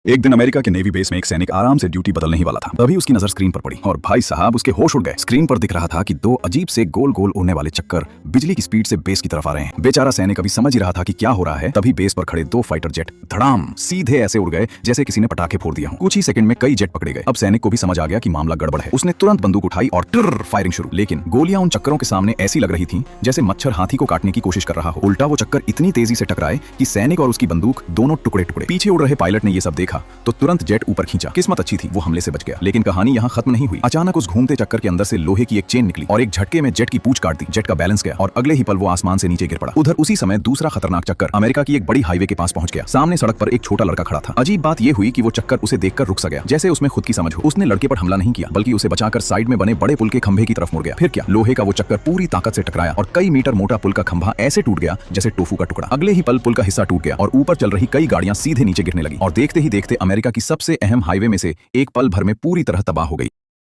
एक दिन अमेरिका के नेवी बेस में एक सैनिक आराम से ड्यूटी बदलने ही वाला था। तभी उसकी नजर स्क्रीन पर पड़ी और भाई साहब उसके होश उड़ गए। स्क्रीन पर दिख रहा था कि दो अजीब से गोल गोल उड़ने वाले चक्कर बिजली की स्पीड से बेस की तरफ आ रहे हैं। बेचारा सैनिक अभी समझ ही रहा था कि क्या हो रहा है, तभी बेस पर खड़े दो फाइटर जेट धड़ाम सीधे ऐसे उड़ गए जैसे किसी ने पटाखे फोड़ दिया हो। कुछ ही सेकंड में कई जेट पकड़े गए। अब सैनिक को भी समझ आ गया कि मामला गड़बड़ है। उसने तुरंत बंदूक उठाई और टिर्र फायरिंग शुरू। लेकिन गोलियां उन चक्करों के सामने ऐसी लग रही थी जैसे मच्छर हाथी को काटने की कोशिश कर रहा हो। उल्टा वो चक्कर इतनी तेजी से टकराए कि सैनिक और उसकी बंदूक दोनों टुकड़े टुकड़े। पीछे उड़ रहे पायलट ने ये सब देखा तो तुरंत जेट ऊपर खींचा। किस्मत अच्छी थी, वो हमले से बच गया। लेकिन कहानी यहाँ खत्म नहीं हुई। अचानक उस घूमते चक्कर के अंदर से लोहे की एक चेन निकली और एक झटके में जेट की पूंछ काट दी। जेट का बैलेंस गया और अगले ही पल वो आसमान से नीचे गिर पड़ा। उधर उसी समय दूसरा खतरनाक चक्कर अमेरिका की एक बड़ी हाईवे के पास पहुंच गया। सामने सड़क पर एक छोटा लड़का खड़ा था। अजीब बात ये हुई कि वो चक्कर उसे देखकर रुक सा गया, जैसे उसमें खुद की समझ हो। उसने लड़के पर हमला नहीं किया, बल्कि उसे बचाकर साइड में बने बड़े पुल के खंभे की तरफ मुड़ गया। फिर क्या, लोहे का वो चक्कर पूरी ताकत से टकराया और कई मीटर मोटा पुल का खंभा ऐसे टूट गया जैसे टोफू का टुकड़ा। अगले ही पल पुल का हिस्सा टूट गया और ऊपर चल रही कई गाड़ियां सीधे नीचे गिरने लगी और देखते ही देखते अमेरिका की सबसे अहम हाईवे में से एक पल भर में पूरी तरह तबाह हो गई।